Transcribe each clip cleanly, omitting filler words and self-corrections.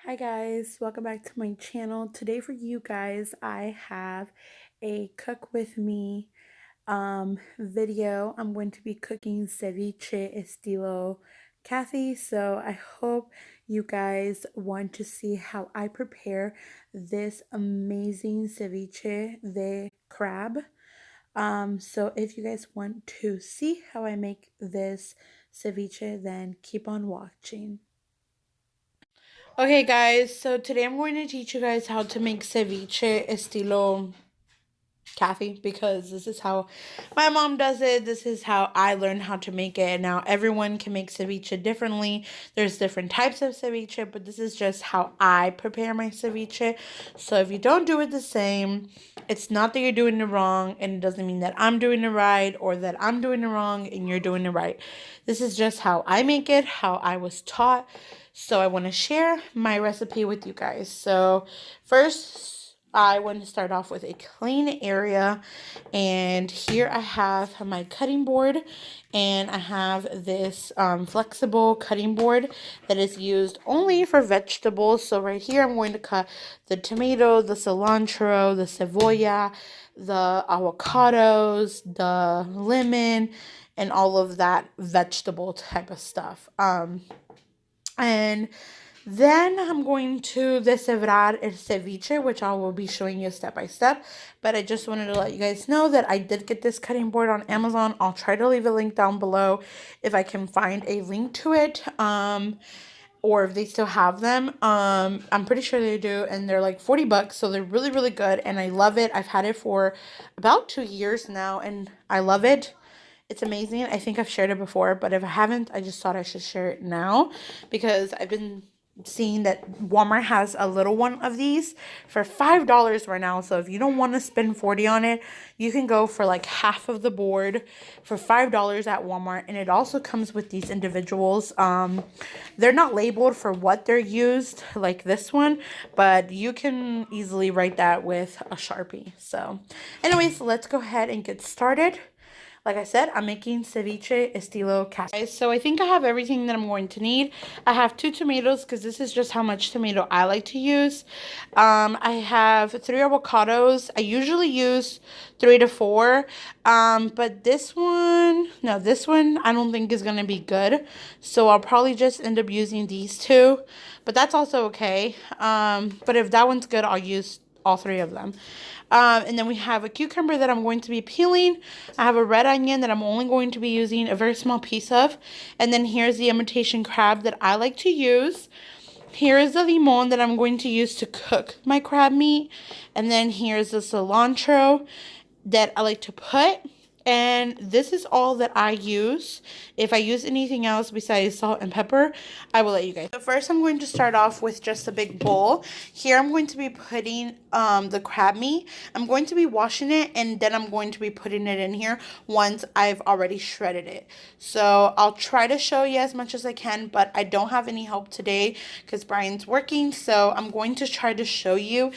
Hi guys, welcome back to my channel. Today for you guys, I have a cook with me video. I'm going to be cooking ceviche estilo Kathy, so I hope you guys want to see how I prepare this amazing ceviche de crab. So if you guys want to see how I make this ceviche, then keep on watching. Okay guys, so today I'm going to teach you guys how to make ceviche estilo Kathy, because this is how my mom does it. This is how I learned how to make it. Now everyone can make ceviche differently. There's different types of ceviche, but this is just how I prepare my ceviche. So if you don't do it the same, it's not that you're doing it wrong, and it doesn't mean that I'm doing it right or that I'm doing it wrong and you're doing it right. This is just how I make it, how I was taught. So I want to share my recipe with you guys. So first, I want to start off with a clean area, and here I have my cutting board, and I have this flexible cutting board that is used only for vegetables. So right here I'm going to cut the tomato, the cilantro, the cebolla, the avocados, the lemon, and all of that vegetable type of stuff. And then I'm going to deshebrar el ceviche, which I will be showing you step by step. But I just wanted to let you guys know that I did get this cutting board on Amazon. I'll try to leave a link down below if I can find a link to it. Or if they still have them. I'm pretty sure they do, and they're like 40 bucks, so they're really, really good, and I love it. I've had it for about 2 years now, and I love it. It's amazing. I think I've shared it before, but if I haven't, I just thought I should share it now because I've been seeing that Walmart has a little one of these for $5 right now. So if you don't want to spend 40 on it, you can go for like half of the board for $5 at Walmart, and it also comes with these individuals. They're not labeled for what they're used like this one, but you can easily write that with a Sharpie. So anyways, let's go ahead and get started. Like I said, I'm making ceviche estilo Kathy. So I think I have everything that I'm going to need. I have 2 tomatoes because this is just how much tomato I like to use. I have 3 avocados. I usually use 3 to 4. But this one I don't think is going to be good. So I'll probably just end up using these 2. But that's also okay. But if that one's good, I'll use all 3 of them. And then we have a cucumber that I'm going to be peeling. I have a red onion that I'm only going to be using a very small piece of. And then here's the imitation crab that I like to use. Here is the limon that I'm going to use to cook my crab meat. And then here's the cilantro that I like to put. And this is all that I use. If I use anything else besides salt and pepper, I will let you guys. So first I'm going to start off with just a big bowl. Here I'm going to be putting the crab meat. I'm going to be washing it, and then I'm going to be putting it in here once I've already shredded it. So I'll try to show you as much as I can, but I don't have any help today because Brian's working. So I'm going to try to show you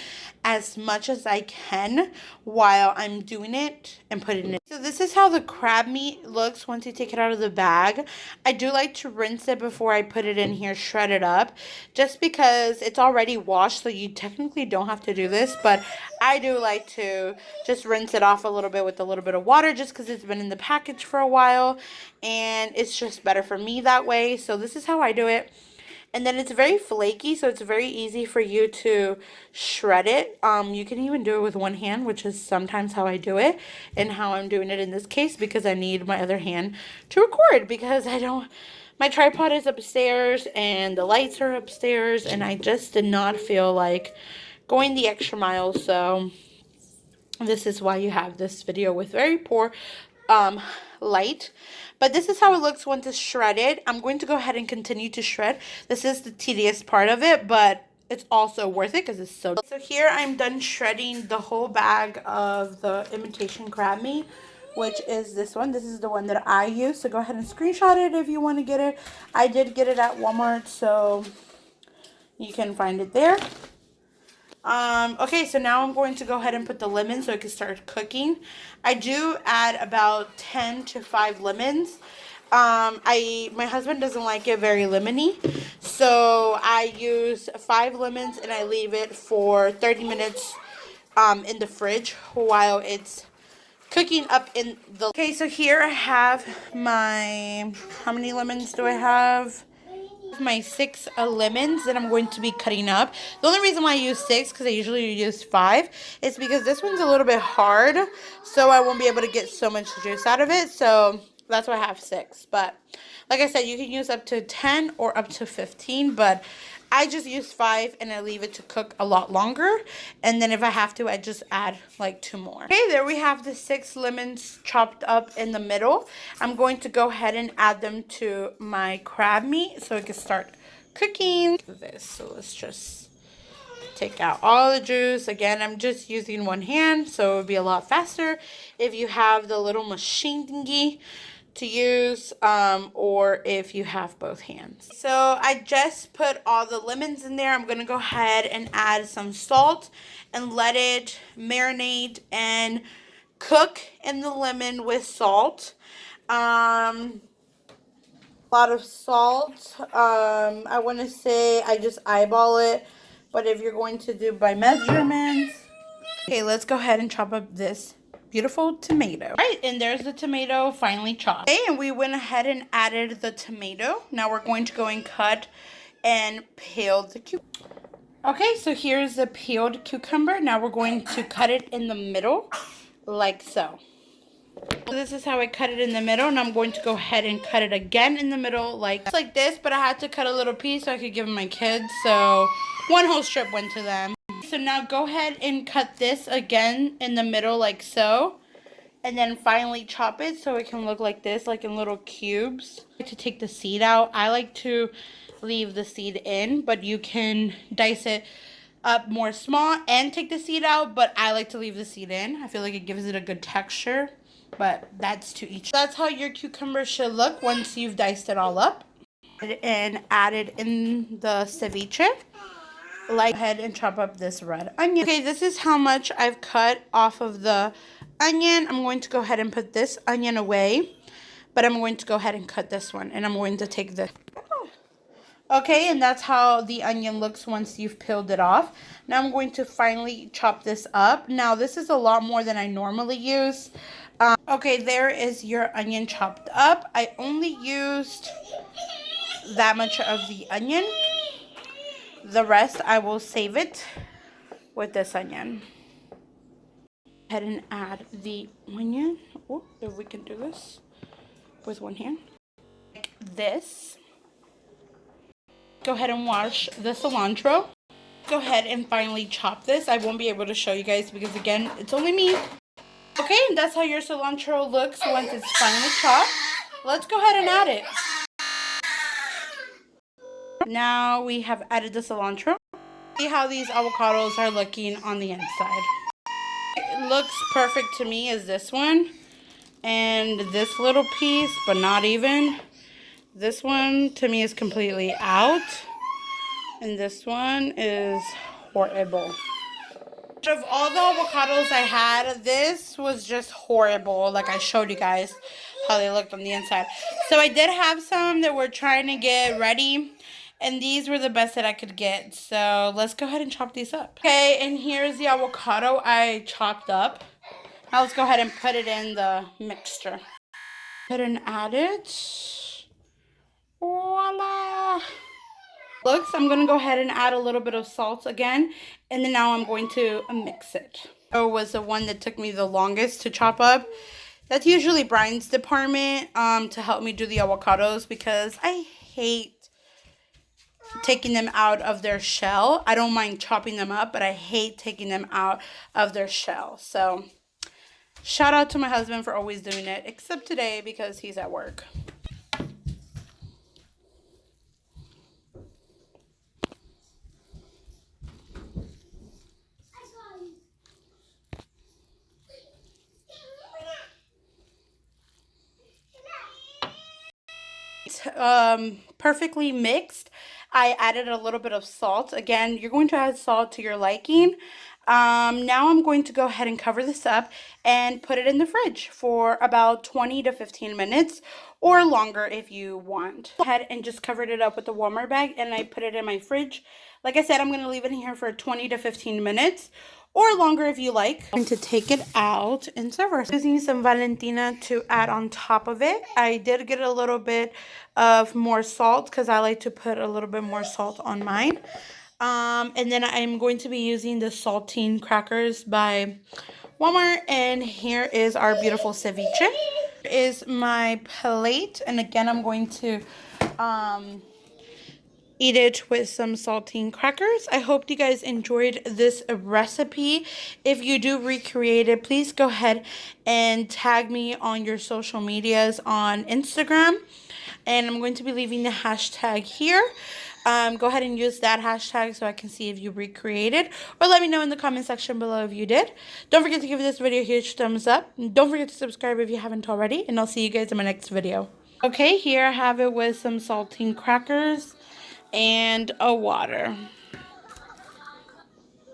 as much as I can while I'm doing it and putting it. So this is how the crab meat looks once you take it out of the bag. I do like to rinse it before I put it in here, shred it up, just because it's already washed, so you technically don't have to do this, but I do like to just rinse it off a little bit with a little bit of water just because it's been in the package for a while, and it's just better for me that way. So this is how I do it. And then it's very flaky, so it's very easy for you to shred it. You can even do it with one hand, which is sometimes how I do it, and how I'm doing it in this case, because I need my other hand to record, because my tripod is upstairs and the lights are upstairs, and I just did not feel like going the extra mile. So this is why you have this video with very poor light. But this is how it looks once it's shredded. I'm going to go ahead and continue to shred. This is the tedious part of it, but it's also worth it because it's so. So here I'm done shredding the whole bag of the imitation crab meat, which is this one. This is the one that I use. So go ahead and screenshot it if you want to get it. I did get it at Walmart, so you can find it there. Okay, so now I'm going to go ahead and put the lemon so it can start cooking. I do add about 10 to 5 lemons. My husband doesn't like it very lemony, so I use 5 lemons and I leave it for 30 minutes in the fridge while it's cooking up in the. Okay, so here I have my, how many lemons do I have? My 6 lemons that I'm going to be cutting up. The only reason why I use 6, because I usually use 5, is because this one's a little bit hard, so I won't be able to get so much juice out of it. So that's why I have 6. But like I said, you can use up to 10 or up to 15, but I just use 5 and I leave it to cook a lot longer. And then if I have to, I just add like 2 more. Okay, there we have the 6 lemons chopped up in the middle. I'm going to go ahead and add them to my crab meat so it can start cooking. So let's just take out all the juice. Again, I'm just using one hand, so it would be a lot faster if you have the little machine thingy to use, or if you have both hands. So I just put all the lemons in there. I'm gonna go ahead and add some salt and let it marinate and cook in the lemon with salt. A lot of salt. I want to say I just eyeball it, but if you're going to do by measurements. Okay, let's go ahead and chop up this beautiful tomato. All right, and there's the tomato finally chopped. Okay, and we went ahead and added the tomato. Now we're going to go and cut and peel the cucumber. Okay, so here's the peeled cucumber. Now we're going to cut it in the middle, like so. So this is how I cut it in the middle, and I'm going to go ahead and cut it again in the middle like this, but I had to cut a little piece so I could give them my kids, so one whole strip went to them. So now go ahead and cut this again in the middle like so, and then finally chop it so it can look like this, like in little cubes. To take the seed out, I like to leave the seed in, but you can dice it up more small and take the seed out, but I like to leave the seed in. I feel like it gives it a good texture, but that's to each. That's how your cucumber should look once you've diced it all up. And added in the ceviche. Like, go ahead and chop up this red onion. Okay, this is how much I've cut off of the onion. I'm going to go ahead and put this onion away, but I'm going to go ahead and cut this one, and I'm going to take this. Okay, and that's how the onion looks once you've peeled it off. Now I'm going to finally chop this up. Now this is a lot more than I normally use. Okay, there is your onion chopped up. I only used that much of the onion. The rest I will save it with this onion. Go ahead and add the onion. Oh, if we can do this with one hand. Like this. Go ahead and wash the cilantro. Go ahead and finally chop this. I won't be able to show you guys because again, it's only me. Okay, and that's how your cilantro looks once it's finally chopped. Let's go ahead and add it. Now we have added the cilantro. See how these avocados are looking on the inside. It looks perfect to me as this one. And this little piece, but not even. This one to me is completely out. And this one is horrible. Of all the avocados I had, this was just horrible. Like I showed you guys how they looked on the inside. So I did have some that were trying to get ready, and these were the best that I could get. So let's go ahead and chop these up. Okay, and here's the avocado I chopped up. Now let's go ahead and put it in the mixture. Go ahead and add it. Voila! Looks, I'm going to go ahead and add a little bit of salt again, and then now I'm going to mix it. So was the one that took me the longest to chop up. That's usually Brian's department to help me do the avocados because I hate taking them out of their shell. I don't mind chopping them up, but I hate taking them out of their shell. So shout out to my husband for always doing it, except today because he's at work. Perfectly mixed. I added a little bit of salt. Again, you're going to add salt to your liking. Now I'm going to go ahead and cover this up and put it in the fridge for about 20 to 15 minutes or longer if you want. Go ahead and just covered it up with a warmer bag and I put it in my fridge. Like I said, I'm going to leave it in here for 20 to 15 minutes or longer if you like. I'm going to take it out and serve it. Using some Valentina to add on top of it. I did get a little bit of more salt because I like to put a little bit more salt on mine. And then I'm going to be using the saltine crackers by Walmart. And here is our beautiful ceviche. Here is my plate. And again, I'm going to eat it with some saltine crackers. I hope you guys enjoyed this recipe. If you do recreate it, please go ahead and tag me on your social medias on Instagram. And I'm going to be leaving the hashtag here. Go ahead and use that hashtag so I can see if you recreated. Or let me know in the comment section below if you did. Don't forget to give this video a huge thumbs up. Don't forget to subscribe if you haven't already. And I'll see you guys in my next video. Okay, here I have it with some saltine crackers and a water.